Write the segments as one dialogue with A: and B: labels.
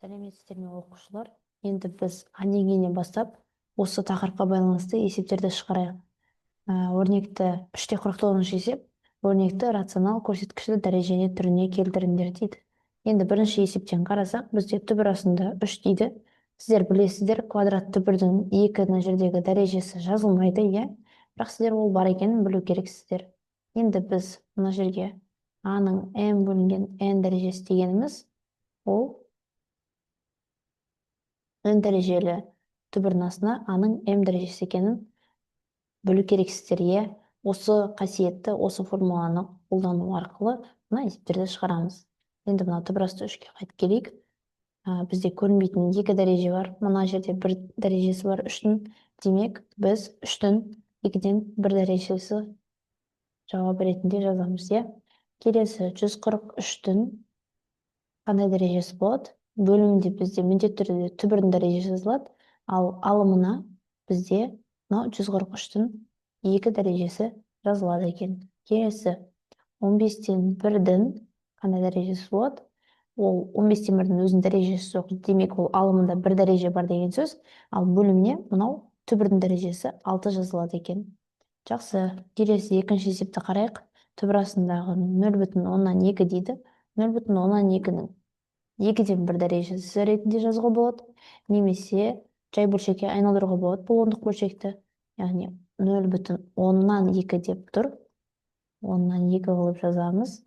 A: Сәлеметсіздер ме оқушылар? Енді біз А деңгейінен бастап осы тақырыпқа байланысты есептерді шығарайық. Өрнекті 3/49 есеп, өрнекті рационал көрсеткішті дәрежене түріне келтіріңдер дейді. Енді бірінші есептен қарасақ, бізде түбір астында 3 дейді. Сіздер білесіздер, квадрат түбірдің 2 мына жердегі дәрежесі жазылмайды, иә? Бірақ сіздер ол бар екенін білу керексіздер. Енді біз мына жерге А-ның n бөлінген n дәрежесі дегеніміз, ол n дәрежелі түбірдің астына А-ның m дәрежесі екенін білу керексіздер, иә? Осы қасиетті, осы формуланы қолдану арқылы мына есептерді шығарамыз. Енді мына түбір асты 3-ке қайтып келейік. Бізде көрінбейтін 2 дәреже бар. Мына жерде 1 дәрежесі бар 3-тің. Демек, біз 3-тің 2-ден 1 дәрежесі жауап ретінде жазамыз, иә? Келесі 143-тің қандай дәрежесі болады? Бөлімінде бізде міндетті түрде түбірдің дәрежесі жазылады, ал алымына бізде 143-тің 2 дәрежесі жазылады екен. Келесі 15-тен 1-дің қандай дәрежесі болады? Ол 15-тен 1-дің өзінің дәрежесі жоқ, демек ол алымында 1 дәреже бар деген сөз, ал бөліміне мынау түбірдің дәрежесі 6 жазылады екен. Жақсы, келесі екінші есепті қарайық. Түбір астындағы 0,2 дейді. 0,2-ның 2-ден 1 дәрежесі ретінде жазуға болады, немесе жай бөлшекке айналдыруға болады бұл ондық бөлшекті. Яғни 0,2 деп тұр. 2 қылып жазамыз.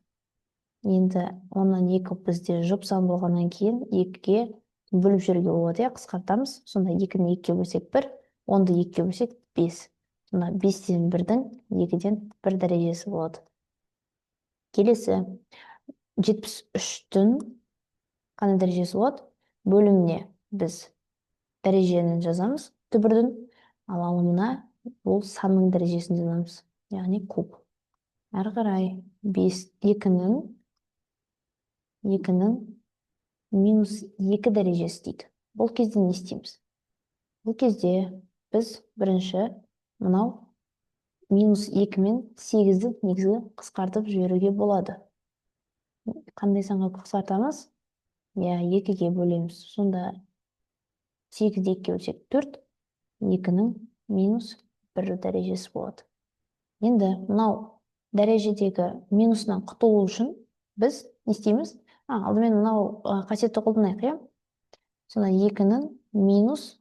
A: Енді 2 бізде жұп сан болғаннан кейін 2-ге бөліп жіберуге болады, қысқартамыз. Сонда 2-ні 2-ге бөлсек 1, 10-ды 2-ге бөлсек 5. Сонда 5-тен 1-дің 2-ден 1 дәрежесі болады. Келесі 73-тің қандай дәрежесі болады? Бөліміне біз дәрежені жазамыз, түбірдің, ал алымына ол санның дәрежесін жазамыз, яғни куб. Әрі қарай 2-ның -2 дәрежесі дейді. Бұл кезде не істейміз? Бұл кезде біз бірінші мынау -2 мен 8-ді негізгі қысқартып жіберуге болады. Қандай санға қысқартамыз? 2-ге бөлеміз. Сонда 8-ді 2-ге бөлсек 4, 2-ның -1 дәрежесі болады. Енді мынау дәрежедегі минусынан құтылу үшін біз не істейміз? Алдымен мынау қасиетті қолданайық, иә? Сонда 2-ның -1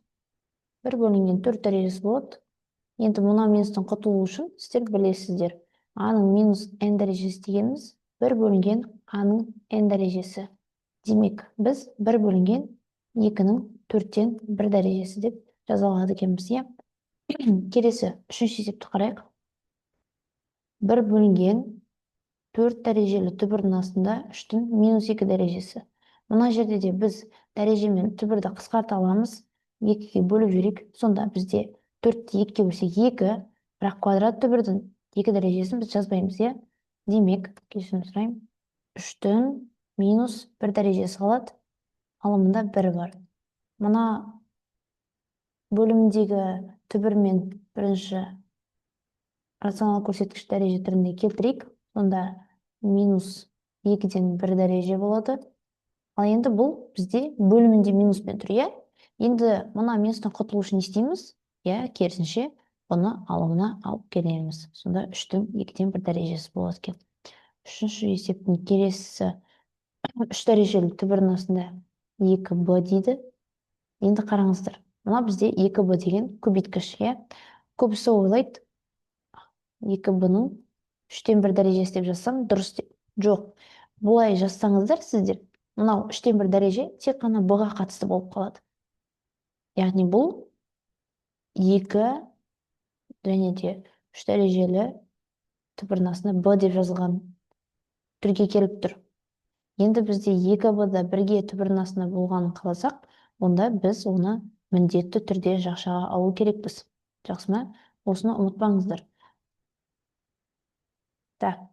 A: бөлінген 4 дәрежесі болады. Енді мына минустан құтылу үшін сіздер білесіздер. А-ның -n дәрежесі дегеніміз 1 бөлінген А-ның n дәрежесі. Демек, біз 1 бөлінген 2-ның 4-тен 1 дәрежесі деп жаза алады екенбіз, иә? Келесі, үшінші есепті қарайық. 1 бөлінген 4 дәрежелі түбірдің астында 3-тің -2 дәрежесі. Мына жерде де біз дәреже мен түбірді қысқарта аламыз. 2-ге бөліп жіберейік. Сонда бізде 4-ті 2-ге бөлсек 2, бірақ квадрат түбірдің 2 дәрежесін біз жазбаймыз, иә? Демек, кешірім сұраймын, 3-тің -1 дәрежесі қалады, алымында 1 бар. Мына бөлімдегі түбір мен бірінші рационал көрсеткіш дәреже түрінде келтірейік. Сонда -2-ден 1 дәреже болады. Ал енді бұл бізде бөлімінде минуспен тұр, иә? Енді мына минустан құтылу үшін не істейміз? Керісінше, оны алымына алып келеміз. Сонда 3-тің 2-ден 1 дәрежесі болады екен. Үшінші есептің келесісі 3 дәрежелі түбірдің астында 2b дейді. Енді қараңыздар. Мына бізде 2b деген көбейткіш, иә? Көбісі ойлайды, 2b-ның 3-тен 1 дәрежесі деп жазсам дұрыс деп. Жоқ. Бұлай жазсаңыздар сіздер, мынау 3-тен 1 дәреже тек қана b-ға қатысты болып қалады. Яғни бұл 2 және де 3 дәрежелі түбірдің астында b деп жазылған түрге келіп тұр. Енді бізде 2b-да 1-ге түбірдің астында болғанын қаласақ, онда біз оны міндетті түрде жақшаға алу керекпіз. Жақсы ма? Осыны ұмытпаңыздар.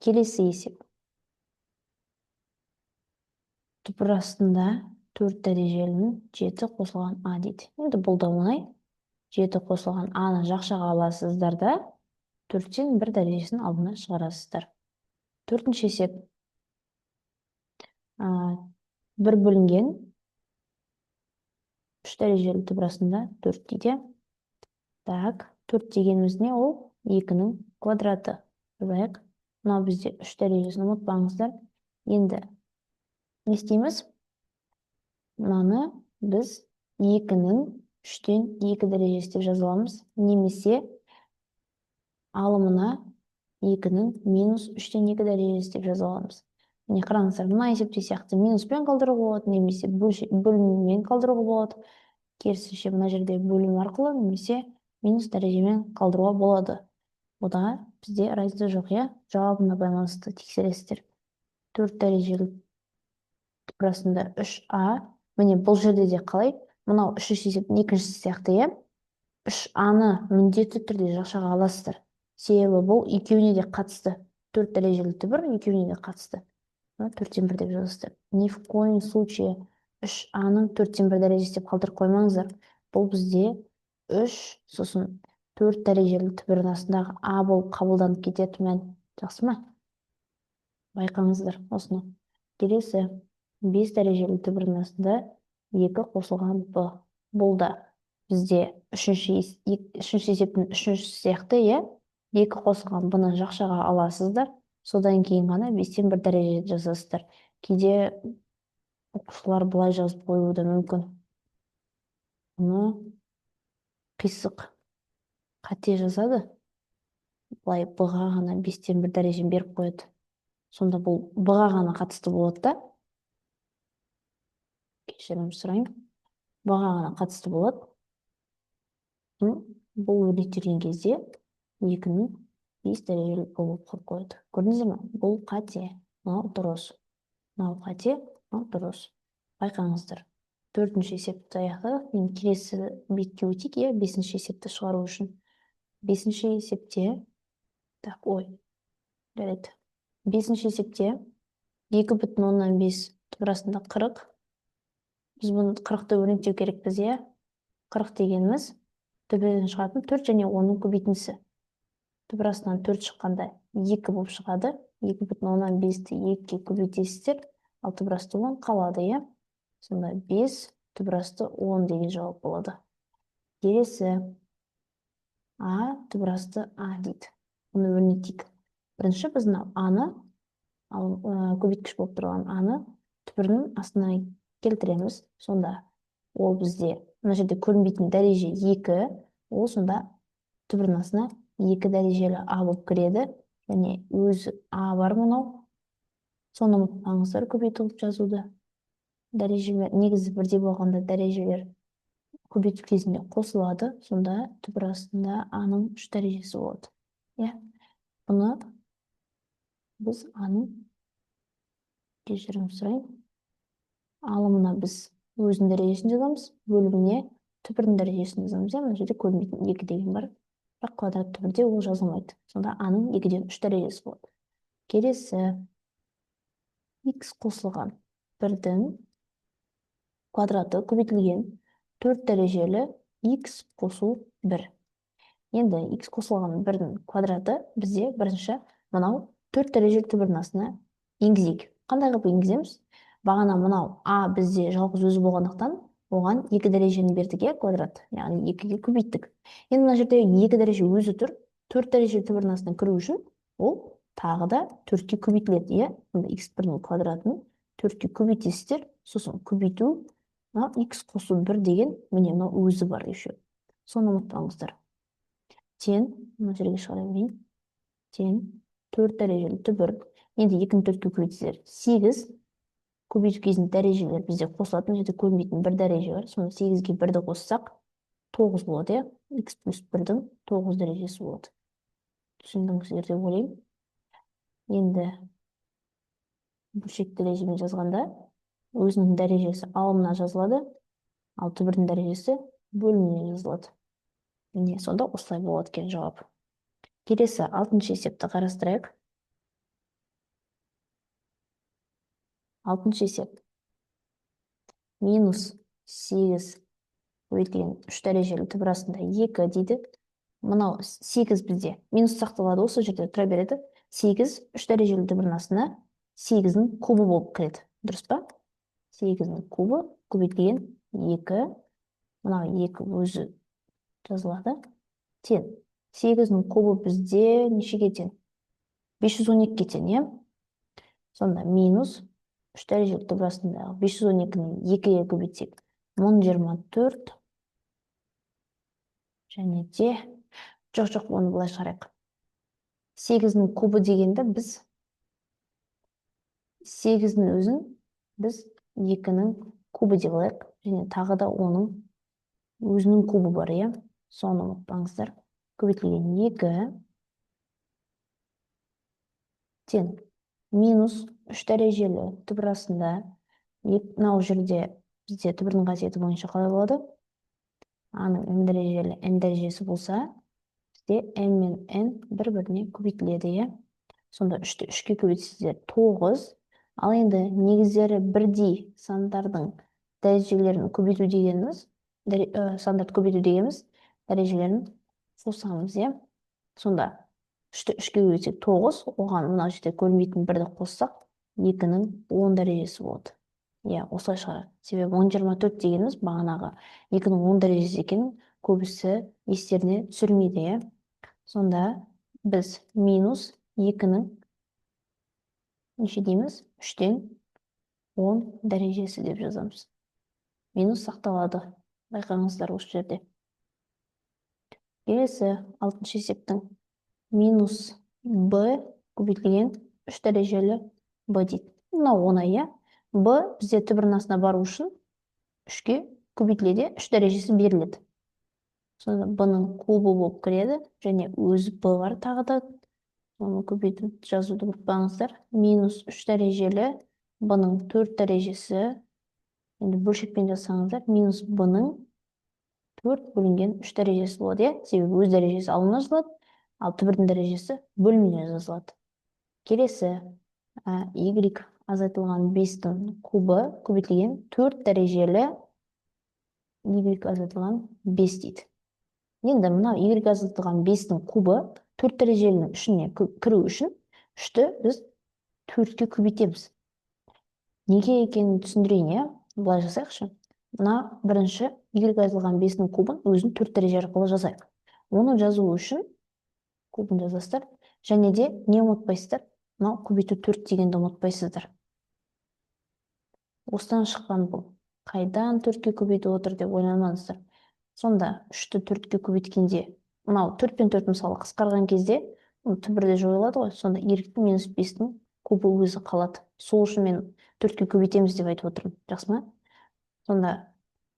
A: Келесі есеп. Түбір астында 4 дәрежелінің 7 қосылған А дейді. Енді бұл да оңай. 7 қосылған А-ны жақшаға аласыздар да 4-тен 1 дәрежесін алдына шығарасыздар. Төртінші есеп. 1 бөлінген дәрежелі түбір астында 4 дейді. Так, 4 дегеніміз не ол? 2-нің квадраты. Жазайық. Мынау бізде 3 дәрежесін ұмытпаңыздар. Енді не істейміз? Мынаны біз 2-нің 3-тен 2 дәрежесі деп жаза аламыз. Немесе алымына 2-нің минус 3-тен 2 дәрежесі деп жаза аламыз. Міне қараңыздар, мына есептеу сияқты минуспен қалдыруға болады, немесе бөліммен қалдыруға болады. Керісінше мына жерде бөлім арқылы немесе минус дәрежемен қалдыруға болады. Ода бізде разница жоқ, иә? Жауабына байланысты тексересіздер. 4 дәрежелі түбір астында 3а. Міне бұл жерде де қалай? Мынау 3 есептің екіншісі сияқты, иә? 3а-ны міндетті түрде жақшаға аласыздар. Себебі бұл екеуіне де қатысты. 4 дәрежелі түбір екеуіне де қатысты. 4-тен 1 деп жазасыздар. Ни в коем случае 3а-ның 4-тен 1 дәрежесі деп қалдырып қоймаңыздар. Бұл бізде 3 сосын 4 дәрежелі түбірдің астындағы а болып қабылданып кетеді мән. Жақсы ма? Байқаңыздар осыны. Келесі 5 дәрежелі түбірдің астында 2 қосылған б. Бұл да бізде үшінші есептің үшіншісі сияқты, иә? 2 қосылған б-ны жақшаға аласыздар. Содан кейін ғана 5-тен 1 дәреже жазасыздар. Кейде оқушылар былай жазып қоюы да мүмкін. Мұны қисық қате жазады. Былай б-ға ғана 5-тен 1 дәрежен беріп қояды. Сонда бұл б-ға ғана қатысты болады да. Кешірім сұрайын. Б-ға ғана қатысты болады. Бұл өрнектелген кезде 2-нің 5 дәрежелі болып қойып қойды. Көрдіңіздер ме? Бұл қате, мынау дұрыс. Мынау қате, мынау дұрыс. Байқаңыздар. 4-ші есепті аяқтадық. Мен келесі бетке өтейік, иә, 5-ші есепті шығару үшін. 5-ші есепте, так, ой, жарайды. 5-ші есепте 2,5 түбір астында 40. Біз бұны 40-ты өрнектеу керекпіз, иә? 40 дегеніміз түбірден шығатын 4 және 10-ның көбейтіндісі. Түбір астынан 4 шыққанда 2 болып шығады. 2,5-ті 2-ге көбейтесіздер, ал түбір асты 10 қалады, иә? Сонда 5 түбір асты 10 деген жауап болады. Келесі а түбір асты а дейді. Оны өрнектейік. Бірінші біз а-ны, көбейткіш болып тұрған а-ны түбірінің астына келтіреміз. Сонда ол бізде мына жерде көрінбейтін дәреже 2, ол сонда түбірдің астына 2 дәрежелі а болып кіреді. Және өзі а бар мынау. Соны ұмытпаңыздар көбейтіп жазуды. Дәрежелер негізі бірдей болғанда дәрежелер көбейту кезінде қосылады. Сонда түбір астында а-ның 3 дәрежесі болады. Иә. Бұны біз а-ның, кешірім сұрайын, алымына біз өзінің дәрежесін жазамыз, бөліміне түбірдің дәрежесін жазамыз. Мына жерде көрінбейтін 2 деген бар. Бірақ квадрат түбірде ол жазылмайды. Сонда а-ның 2-ден 3 дәрежесі болады. Келесі x қосылған 1-дің квадраты көбейтілген 4 дәрежелі x қосу 1. Енді x қосылған 1-дің квадраты бізде бірінші мынау 4 дәрежелі түбірдің астына енгізейік. Қандай қылып енгіземіз? Бағана мынау а бізде жалғыз өзі болғандықтан оған 2 дәрежені бердік, квадрат, яғни 2-ге көбейттік. Енді мына жерде 2 дәреже өзі тұр. 4 дәрежелі түбірдің астына кіру үшін ол тағы да 4-ке көбейтіледі, иә? x1-ның квадратын 4-ке көбейтесіздер, сосын көбейту, x қосу 1 деген міне мынау өзі бар еще. Соны ұмытпаңыздар. Тен, мына жерге шығарайын. Тен 4 дәрежелі түбір. Енді 2-ні 4-ке көбейтесіздер. 8 көбейту кезінде дәрежелер бізде қосылады. Мына жерде көрінбейтін 1 дәреже бар. Сонда 8-ге 1-ді қоссақ 9 болады, иә? X плюс 1-дің 9 дәрежесі болады. Түсіндіңіздер деп ойлаймын. Енді бөлшек дәрежемен жазғанда өзінің дәрежесі алымына жазылады, ал түбірдің дәрежесі бөліміне жазылады. Міне сонда осылай болады екен жауап. Келесі 6-шы есепті қарастырайық. 6-шы есеп. Минус 8 көбейтілген 3 дәрежелі түбір астында 2 дейді. Мынау 8 бізде минус сақталады, осы жерде тұра береді. 8 3 дәрежелі түбірдің астына 8-дің кубы болып кіреді. Дұрыс па? 8-дің кубы көбейтілген 2 мына 2 өзі жазылады. Тең. 8-нің кубы бізде нешеге тең? 512-ге тең, иә? Сонда минус 3 дәрежелі түбірасындағы 512-ні 2-ге көбейтсек, 1024 және де жоқ, оны былай шығарайық. 8-нің кубы дегенді біз 8-нің өзін біз 2-нің кубы деп алайық. Және тағы да оның өзінің кубы бар, иә? Соны ұмытпаңыздар. Көбейтілген 2 тең минус 3 дәрежелі түбірасында, мынау жерде бізде түбірдің қасиеті бойынша қалай болады? Аның n дәрежелі n дәрежесі болса, бізде n мен n бір-біріне көбейтіледі, иә? Сонда 3-ті 3-ке көбейтсіздер 9. Ал енді негіздері бірдей сандардың дәрежелерін көбейту дегеніміз, сандарды көбейту дегеніміз дәрежелерін қосамыз, иә? Сонда 3-ті 3-ке көбейтсек 9, оған мына жерде көрінбейтін бірді қоссақ, 2-нің 10 дәрежесі болады. Иә, осылай шығар. Себебі 1024 дегеніміз бағанағы 2-нің 10 дәрежесі екенін көбісі естеріне түсірмейді, иә? Сонда біз минус 2-нің неше дейміз? 3-тен 10 дәрежесі деп жазамыз. Минус сақталады. Байқаңыздар осы жерде. Келесі 6-шы есептің минус b көбейтілген 3 дәрежелі b дейді. Мынау оңай, иә? b бізде түбірдің астына бару үшін 3-ке көбейтіледі, 3 дәрежесі беріледі. Сонда b-ның кубы болып кіреді, және өзі b бар тағы да. Оны көбейтіп жазуды ұмытпаңыздар. Минус 3 дәрежелі b-ның 4 дәрежесі. Енді бөлшекпен жазсаңыздар, минус b-ның 4 бөлінген 3 дәрежесі болады, иә? Себебі өз дәрежесі алынып жазылады, ал түбірдің дәрежесі бөліміне жазылады. Келесі y азайтылған 5-тің кубы көбейтілген 4 дәрежелі y азайтылған 5 дейді. Енді мына y азайтылған 5-тің кубы 4 дәрежелінің ішіне кіру үшін 3-ті біз 4-ке көбейтеміз. Неге екенін түсіндірейін, иә? Былай жасайықшы. Мына бірінші y азайтылған 5-тің кубын өзін 4 дәреже арқылы жазайық. Оны жазу үшін кубын жазасыздар. Және де не ұмытпайсыздар? Мынау көбейту 4 дегенді ұмытпайсыздар. Осыдан шыққан бұл. Қайдан 4-ке көбейтіп отыр деп ойламаңыздар. Сонда 3-ті 4-ке көбейткенде, мынау 4 пен 4 мысалы қысқарған кезде, түбірде жойылады ғой. Сонда y-тің минус 5-тің кубы өзі қалады. Сол үшін мен 4-ке көбейтеміз деп айтып отырмын. Жақсы ма? Сонда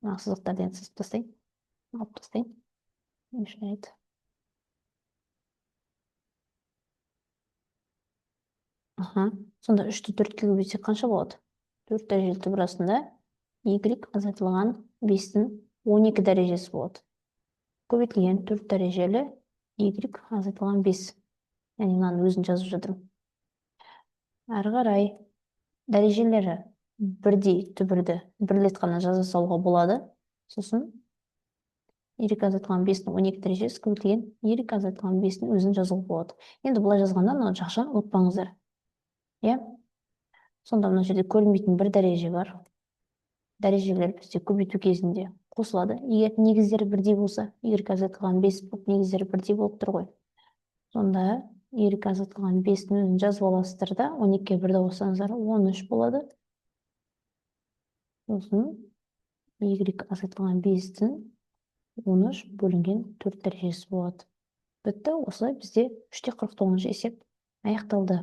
A: сызықтардан сызып тастайын. Алып тастайын. Мешает. Сонда 3-ті 4-ке көбейтсек қанша болады? 4 дәрежелі түбірасында y азайтылған 5-тің 12 дәрежесі болады. Көбейтілген 4 дәрежелі y азайтылған 5. Яғни мынаны өзін жазып жатырмын. Әрі қарай дәрежелері бірдей түбірді бір рет қана жаза салуға болады. Сосын y азайтылған 5-тің 12 дәрежесі көбейтілген y азайтылған 5-тің өзін жазуға болады. Енді бұлай жазғанда мына жақшаны ұмытпаңыздар. Иә? Сонда мына жерде көрінбейтін бір дәреже бар. Дәрежелер бізде көбейту кезінде қосылады. Егер негіздері бірдей болса, y азайтылған 5 болып, негіздері бірдей болып тұр ғой. Сонда y азайтылған 5-тің өзін жазып аласыздар да, 12-ке 1-ді қоссаңыздар 13 болады. Сосын y азайтылған 5-тің 13 бөлінген 4 дәрежесі болады. Бітті. Осылай бізде 3-те 49 есеп аяқталды.